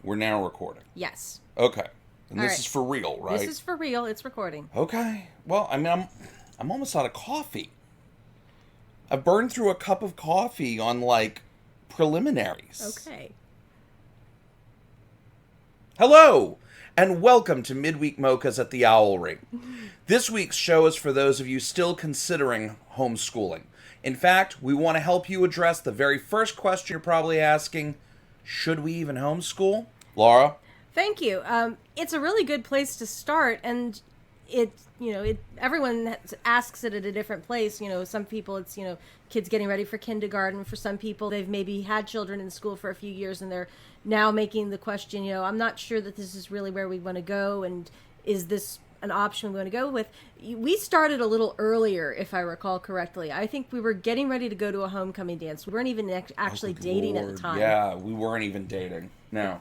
We're now recording. Yes. Okay. And All this right. is for real, right? This is for real. It's recording. Okay. Well, I mean, I'm almost out of coffee. I've burned through a cup of coffee on, like, preliminaries. Okay. Hello, and welcome to Midweek Mochas at the Owlery. This week's show is for those of you still considering homeschooling. In fact, we want to help you address the very first question you're probably asking: should we even homeschool? Laura? Thank you. It's a really good place to start, and everyone asks it at a different place. Some people it's kids getting ready for kindergarten. For some people, they've maybe had children in school for a few years, and they're now making the question. I'm not sure that this is really where we want to go, and is this an option we want to go with? We started a little earlier, if I recall correctly. I think we were getting ready to go to a homecoming dance. We weren't even actually dating at the time. Yeah, we weren't even dating. No.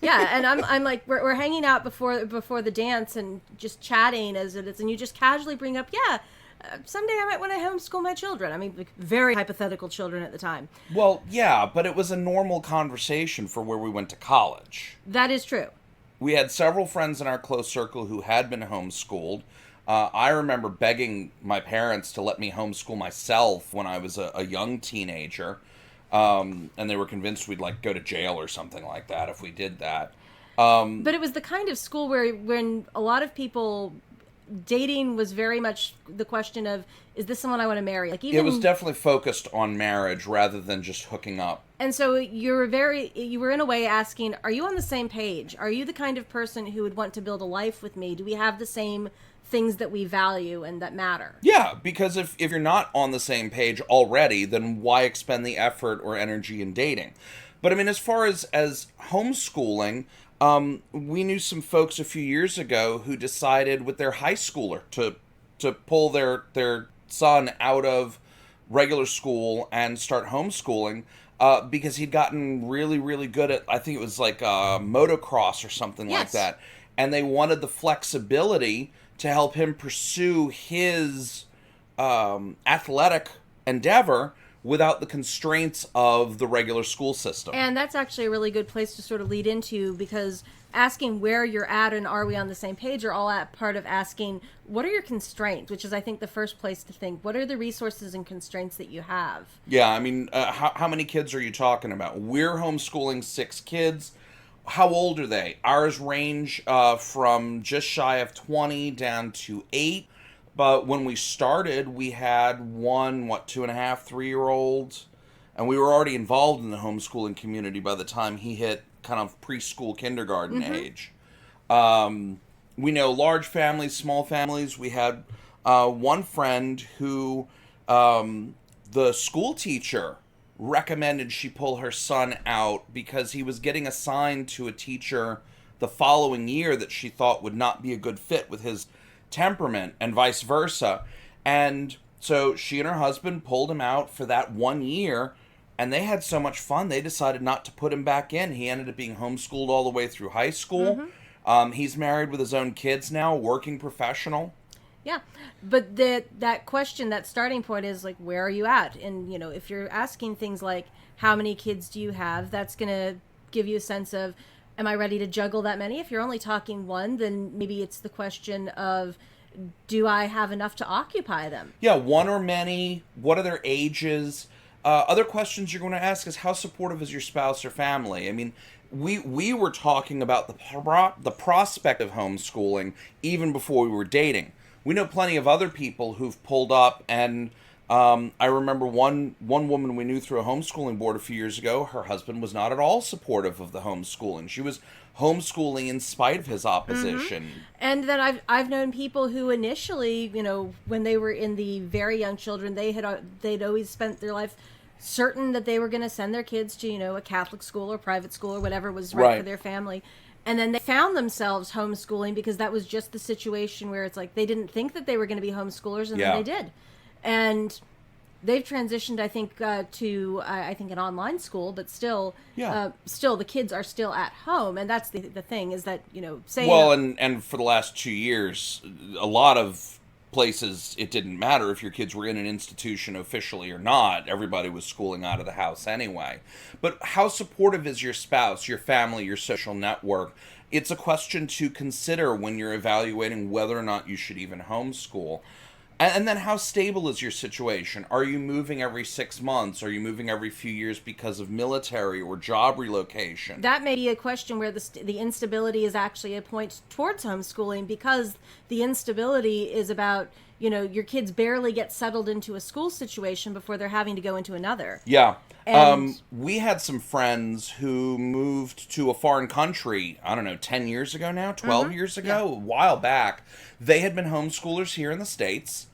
Yeah, and I'm like, we're hanging out before the dance and just chatting as it is, and you just casually bring up, someday I might want to homeschool my children. I mean, like, very hypothetical children at the time. Well, yeah, but it was a normal conversation for where we went to college. That is true. We had several friends in our close circle who had been homeschooled. I remember begging my parents to let me homeschool myself when I was a young teenager. And they were convinced we'd go to jail or something like that if we did that. But it was the kind of school when a lot of people, dating was very much the question of, is this someone I want to marry? It was definitely focused on marriage rather than just hooking up. And so you were in a way asking, are you on the same page? Are you the kind of person who would want to build a life with me? Do we have the same things that we value and that matter? Yeah, because if you're not on the same page already, then why expend the effort or energy in dating? But I mean, as far as homeschooling, we knew some folks a few years ago who decided with their high schooler to pull their son out of regular school and start homeschooling because he'd gotten really, really good at, I think it was motocross or something like that. And they wanted the flexibility to help him pursue his athletic endeavor without the constraints of the regular school system. And that's actually a really good place to sort of lead into, because asking where you're at and are we on the same page are all at part of asking, what are your constraints? Which is, I think, the first place to think, what are the resources and constraints that you have? Yeah, I mean, how many kids are you talking about? We're homeschooling 6 kids. How old are they? Ours range from just shy of 20 down to 8. But when we started, we had one, 2.5, 3-year-olds. And we were already involved in the homeschooling community by the time he hit kind of preschool, kindergarten age. We know large families, small families. We had one friend who the school teacher recommended she pull her son out because he was getting assigned to a teacher the following year that she thought would not be a good fit with his temperament, and vice versa. And so she and her husband pulled him out for that 1 year, and they had so much fun they decided not to put him back in. He ended up being homeschooled all the way through high school. He's married with his own kids now, working professional. Yeah, but that question, that starting point is where are you at? And if you're asking things like, how many kids do you have, that's going to give you a sense of, am I ready to juggle that many? If you're only talking one, then maybe it's the question of, do I have enough to occupy them? Yeah, one or many, what are their ages? Other questions you're going to ask is, how supportive is your spouse or family? I mean, we were talking about the prospect of homeschooling even before we were dating. We know plenty of other people who've pulled up, and I remember one woman we knew through a homeschooling board a few years ago. Her husband was not at all supportive of the homeschooling. She was homeschooling in spite of his opposition. And then I've known people who initially, when they were in the very young children, they'd always spent their life certain that they were going to send their kids to a Catholic school or private school or whatever was right for their family. And then they found themselves homeschooling because that was just the situation where it's they didn't think that they were going to be homeschoolers, and then they did. And they've transitioned, I think, to an online school, but still the kids are still at home, and that's the thing is that saying. Well, and for the last 2 years, a lot of places, it didn't matter if your kids were in an institution officially or not. Everybody was schooling out of the house anyway. But how supportive is your spouse, your family, your social network? It's a question to consider when you're evaluating whether or not you should even homeschool. And then how stable is your situation? Are you moving every 6 months? Are you moving every few years because of military or job relocation? That may be a question where the instability is actually a point towards homeschooling, because the instability is about, your kids barely get settled into a school situation before they're having to go into another. Yeah. And We had some friends who moved to a foreign country, I don't know, 10 years ago now, 12 years ago, a while back. They had been homeschoolers here in the States.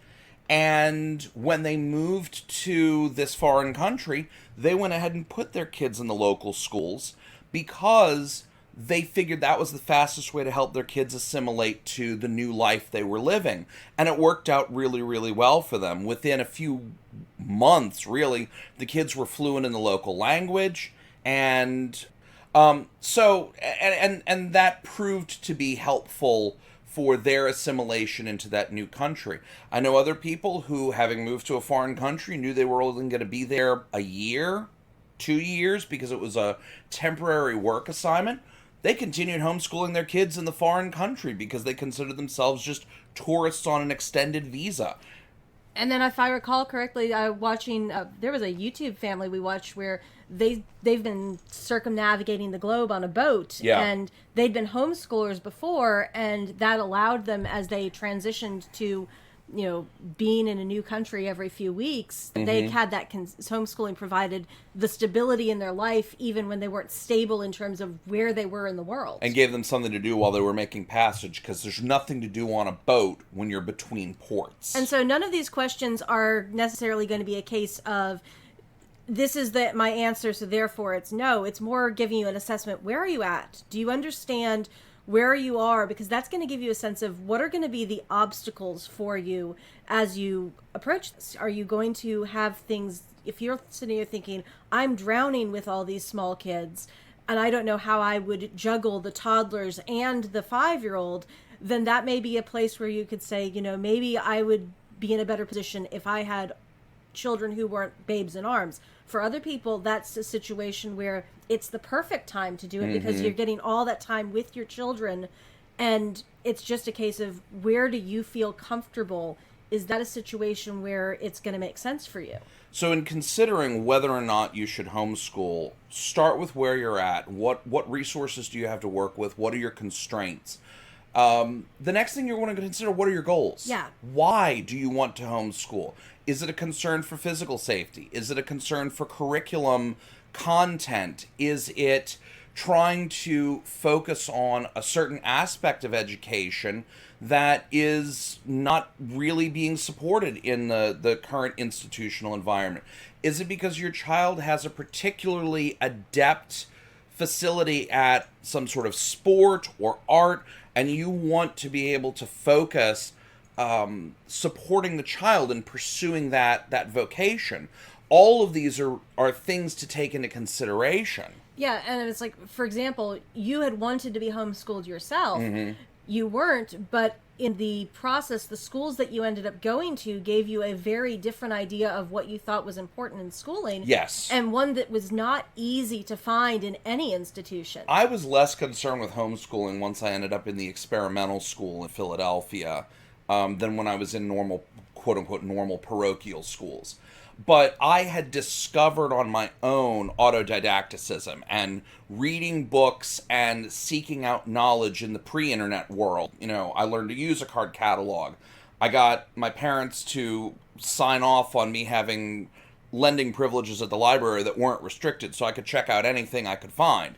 And when they moved to this foreign country, they went ahead and put their kids in the local schools because they figured that was the fastest way to help their kids assimilate to the new life they were living. And it worked out really, really well for them. Within a few months, really, the kids were fluent in the local language. And and that proved to be helpful for their assimilation into that new country. I know other people who, having moved to a foreign country, knew they were only going to be there a year, 2 years, because it was a temporary work assignment. They continued homeschooling their kids in the foreign country because they considered themselves just tourists on an extended visa. And then, if I recall correctly, watching there was a YouTube family we watched where they've been circumnavigating the globe on a boat, and they'd been homeschoolers before, and that allowed them, as they transitioned to being in a new country every few weeks, they had that homeschooling provided the stability in their life even when they weren't stable in terms of where they were in the world, and gave them something to do while they were making passage, because there's nothing to do on a boat when you're between ports. And so none of these questions are necessarily going to be a case of this is my answer, so therefore it's no. It's more giving you an assessment. Where are you at? Do you understand where you are? Because that's going to give you a sense of what are going to be the obstacles for you as you approach this. Are you going to have things, if you're sitting here thinking, I'm drowning with all these small kids, and I don't know how I would juggle the toddlers and the 5-year-old, then that may be a place where you could say, maybe I would be in a better position if I had children who weren't babes in arms. For other people, that's a situation where it's the perfect time to do it because you're getting all that time with your children, and it's just a case of where do you feel comfortable? Is that a situation where it's going to make sense for you? So in considering whether or not you should homeschool, start with where you're at. What resources do you have to work with? What are your constraints? The next thing you're going to consider, what are your goals? Yeah. Why do you want to homeschool? Is it a concern for physical safety? Is it a concern for curriculum content? Is it trying to focus on a certain aspect of education that is not really being supported in the current institutional environment? Is it because your child has a particularly adept facility at some sort of sport or art, and you want to be able to focus supporting the child and pursuing that vocation? All of these are things to take into consideration. Yeah, and it's like, for example, you had wanted to be homeschooled yourself. You weren't, but in the process, the schools that you ended up going to gave you a very different idea of what you thought was important in schooling. Yes. And one that was not easy to find in any institution. I was less concerned with homeschooling once I ended up in the experimental school in Philadelphia than when I was in normal, quote-unquote, normal parochial schools. But I had discovered on my own autodidacticism and reading books and seeking out knowledge in the pre-internet world. I learned to use a card catalog. I got my parents to sign off on me having lending privileges at the library that weren't restricted, so I could check out anything I could find.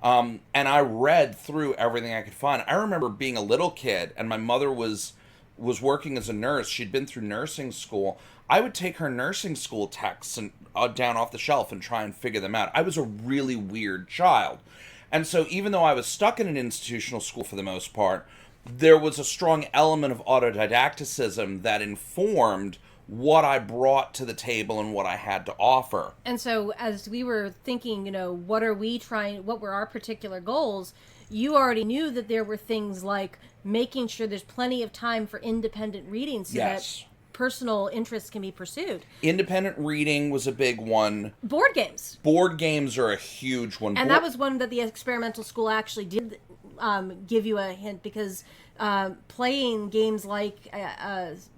And I read through everything I could find. I remember being a little kid, and my mother was working as a nurse. She'd been through nursing school. I would take her nursing school texts and down off the shelf and try and figure them out. I was a really weird child. And so even though I was stuck in an institutional school for the most part, there was a strong element of autodidacticism that informed what I brought to the table and what I had to offer. And so as we were thinking, what were our particular goals? you already knew that there were things like making sure there's plenty of time for independent reading so Yes. that personal interests can be pursued. Independent reading was a big one. Board games. Board games are a huge one. And that was one that the experimental school actually did give you a hint, because playing games like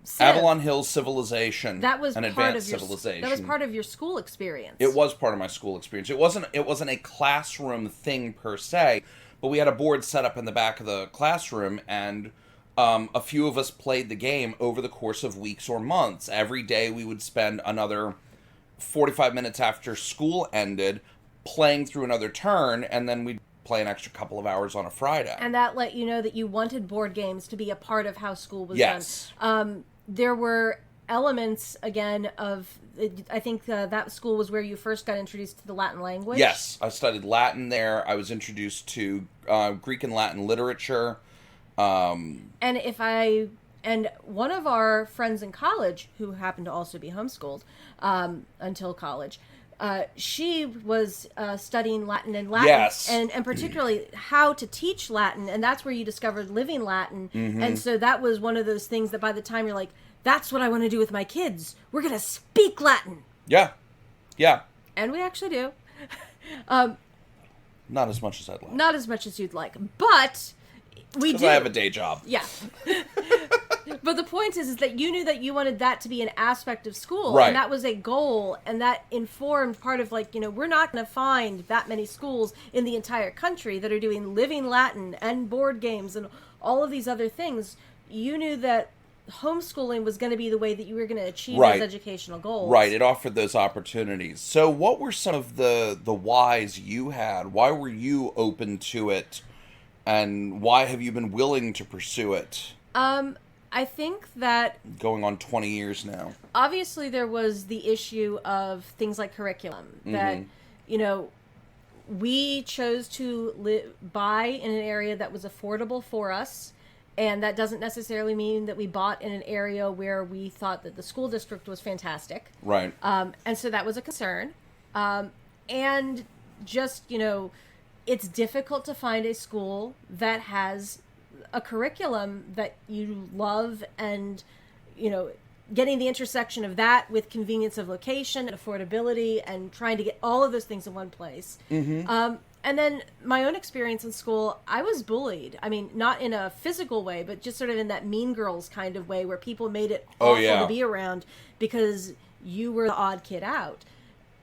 Civ, Avalon Hill Civilization. that was an part advanced of your civilization. that was part of your school experience. It was part of my school experience. It wasn't a classroom thing per se, but we had a board set up in the back of the classroom, and a few of us played the game over the course of weeks or months. Every day we would spend another 45 minutes after school ended playing through another turn, and then we'd play an extra couple of hours on a Friday. And that let you know that you wanted board games to be a part of how school was Yes. done. There were elements, again, of... I think that school was where you first got introduced to the Latin language. Yes, I studied Latin there. I was introduced to Greek and Latin literature. And one of our friends in college, who happened to also be homeschooled until college, she was studying Latin Yes. and particularly how to teach Latin, and that's where you discovered living Latin. Mm-hmm. And so that was one of those things that by the time you're like, that's what I want to do with my kids. We're going to speak Latin. Yeah. Yeah. And we actually do. Not as much as I'd like. Not as much as you'd like, but we Because do. I have a day job. Yeah. But the point is that you knew that you wanted that to be an aspect of school. Right. And that was a goal. And that informed part of, like, we're not going to find that many schools in the entire country that are doing living Latin and board games and all of these other things. You knew that homeschooling was going to be the way that you were going to achieve Right. those educational goals. Right, it offered those opportunities. So what were some of the whys you had? Why were you open to it? And why have you been willing to pursue it? I think that Going on 20 years now. obviously there was the issue of things like curriculum that, we chose to buy in an area that was affordable for us. And that doesn't necessarily mean that we bought in an area where we thought that the school district was fantastic. Right. And so that was a concern. And just, it's difficult to find a school that has a curriculum that you love, and, getting the intersection of that with convenience of location and affordability and trying to get all of those things in one place. Mm-hmm. And then my own experience in school, I was bullied. I mean, not in a physical way, but just sort of in that Mean Girls kind of way where people made it awful to be around because you were the odd kid out.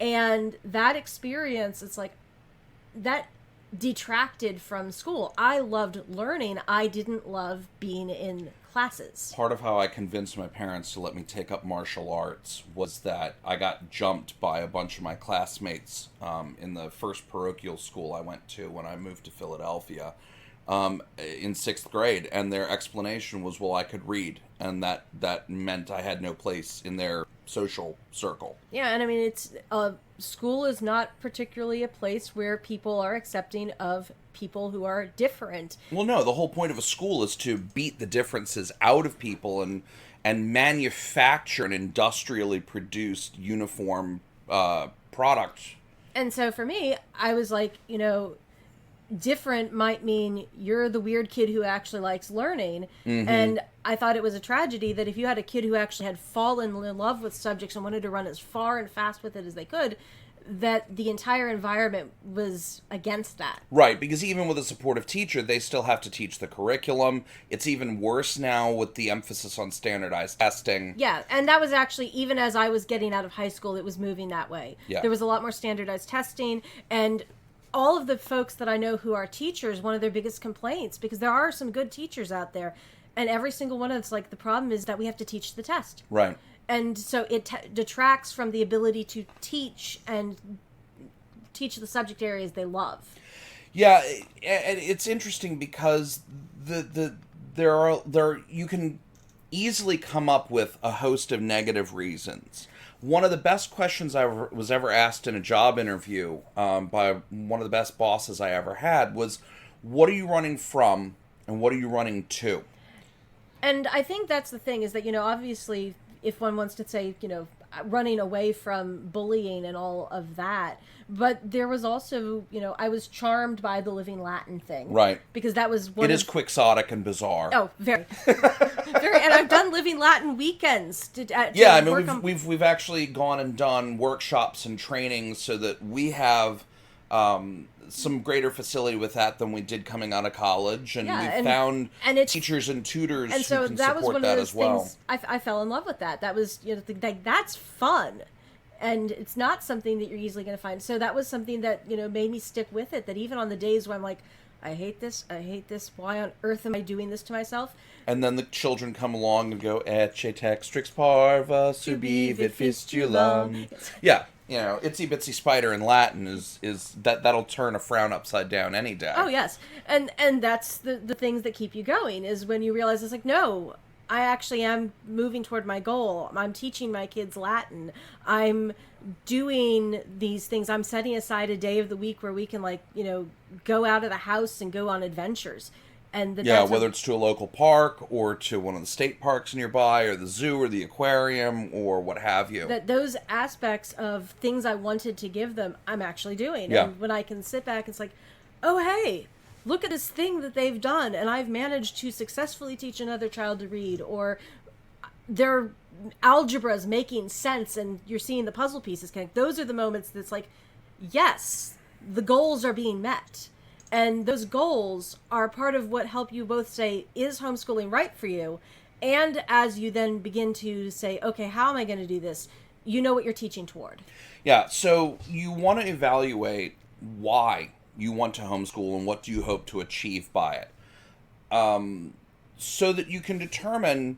And that experience, it's like, that detracted from school. I loved learning. I didn't love being in classes. Part of how I convinced my parents to let me take up martial arts was that I got jumped by a bunch of my classmates in the first parochial school I went to when I moved to Philadelphia in 6th grade, and their explanation was, well, I could read, and that meant I had no place in their social circle. Yeah, and I mean, it's school is not particularly a place where people are accepting of people who are different. Well, no, the whole point of a school is to beat the differences out of people and manufacture an industrially produced uniform product. And so for me, I was like, different might mean you're the weird kid who actually likes learning. Mm-hmm. And I thought it was a tragedy that if you had a kid who actually had fallen in love with subjects and wanted to run as far and fast with it as they could, that the entire environment was against that. Right, because even with a supportive teacher, they still have to teach the curriculum. It's even worse now with the emphasis on standardized testing. Yeah, and that was actually, even as I was getting out of high school, it was moving that way. Yeah. There was a lot more standardized testing, and all of the folks that I know who are teachers, one of their biggest complaints, because there are some good teachers out there, and every single one of us, like, the problem is that we have to teach the test. Right. And so it detracts from the ability to teach and teach the subject areas they love. Yeah, and it's interesting because there are you can easily come up with a host of negative reasons. One of the best questions I was ever asked in a job interview by one of the best bosses I ever had was, what are you running from and what are you running to? And I think that's the thing, is that, obviously, if one wants to say, running away from bullying and all of that. But there was also, I was charmed by the Living Latin thing. Right. Because that was one It is quixotic and bizarre. Oh, very. Very. And I've done Living Latin weekends. Yeah, I mean, we've actually gone and done workshops and trainings so that we have some greater facility with that than we did coming out of college. And we found teachers and tutors and so who can that was support one that of those as well. things I fell in love with that. That was, that's fun. And it's not something that you're easily going to find. So that was something that, made me stick with it. That even on the days when I'm like, I hate this, why on earth am I doing this to myself? And then the children come along and go, Ecce textrix parva subi vid fistulum. Yeah, itsy bitsy spider in Latin is that'll turn a frown upside down any day. Oh, yes. And that's the things that keep you going, is when you realize it's like, no, I actually am moving toward my goal. I'm teaching my kids Latin. I'm doing these things. I'm setting aside a day of the week where we can go out of the house and go on adventures. And whether it's to a local park or to one of the state parks nearby or the zoo or the aquarium or what have you. That those aspects of things I wanted to give them, I'm actually doing. Yeah. And when I can sit back, it's like, oh, hey, look at this thing that they've done, and I've managed to successfully teach another child to read, or their algebra's making sense and you're seeing the puzzle pieces connect. Those are the moments that's like, yes, the goals are being met. And those goals are part of what help you both say, is homeschooling right for you? And as you then begin to say, okay, how am I going to do this? You know what you're teaching toward. Yeah, so you want to evaluate why you want to homeschool and what do you hope to achieve by it. So that you can determine,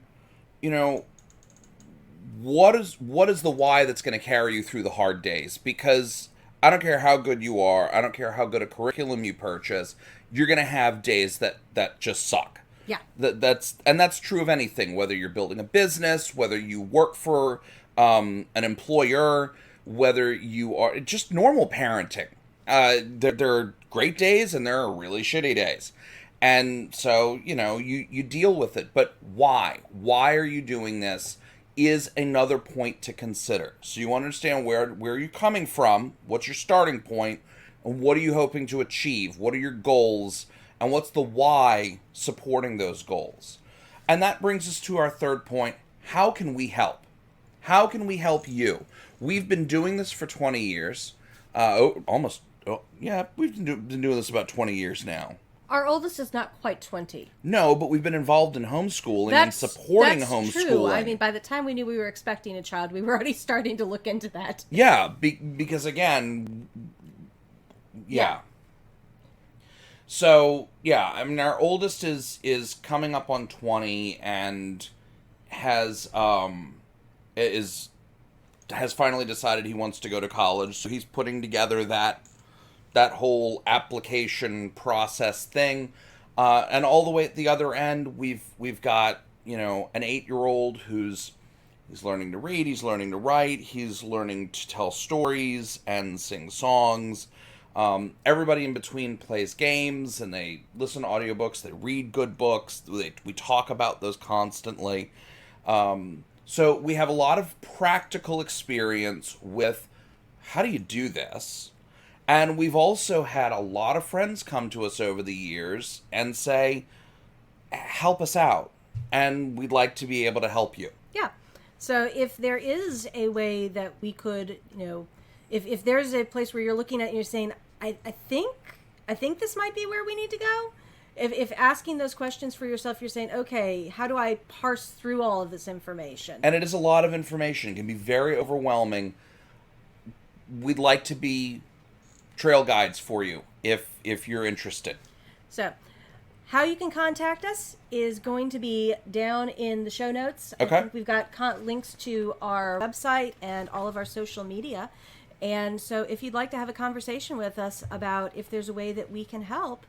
what is the why that's going to carry you through the hard days. Because I don't care how good you are, I don't care how good a curriculum you purchase, you're going to have days that just suck. Yeah. That's true of anything, whether you're building a business, whether you work for an employer, whether you are just normal parenting. There are great days and there are really shitty days. And so, you deal with it. But why? Why are you doing this is another point to consider. So you understand where you're coming from, what's your starting point, and what are you hoping to achieve? What are your goals? And what's the why supporting those goals? And that brings us to our third point. How can we help? How can we help you? We've been doing this for 20 years. We've been doing this about 20 years now. Our oldest is not quite 20. No, but we've been involved in homeschooling and supporting homeschooling. That's true. I mean, by the time we knew we were expecting a child, we were already starting to look into that. Yeah, because again, yeah. So, yeah, I mean, our oldest is coming up on 20 and has finally decided he wants to go to college. So he's putting together that whole application process thing. And all the way at the other end, we've got, an 8-year-old he's learning to read, he's learning to write, he's learning to tell stories and sing songs. Everybody in between plays games and they listen to audiobooks, they read good books, we talk about those constantly. So we have a lot of practical experience with how do you do this? And we've also had a lot of friends come to us over the years and say, help us out. And we'd like to be able to help you. Yeah. So if there is a way that we could, if there's a place where you're looking at and you're saying, I think this might be where we need to go. If asking those questions for yourself, you're saying, okay, how do I parse through all of this information? And it is a lot of information. It can be very overwhelming. We'd like to be trail guides for you if you're interested. So how you can contact us is going to be down in the show notes. Okay. I think we've got links to our website and all of our social media. And so if you'd like to have a conversation with us about if there's a way that we can help,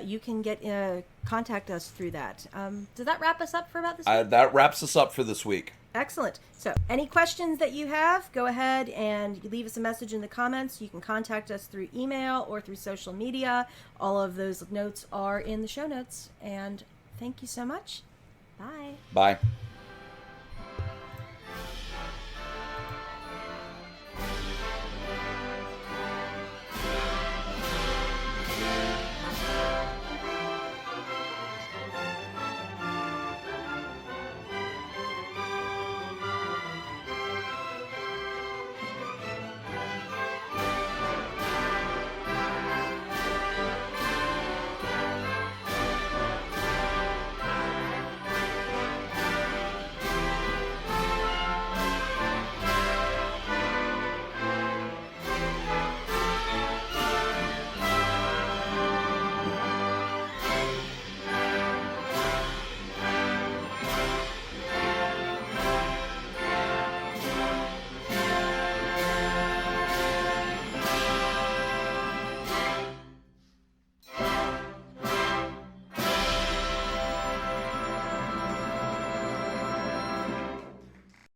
you can contact us through that. Does that wrap us up for about this week? That wraps us up for this week. Excellent. So any questions that you have, go ahead and leave us a message in the comments. You can contact us through email or through social media. All of those notes are in the show notes. And thank you so much. Bye. Bye.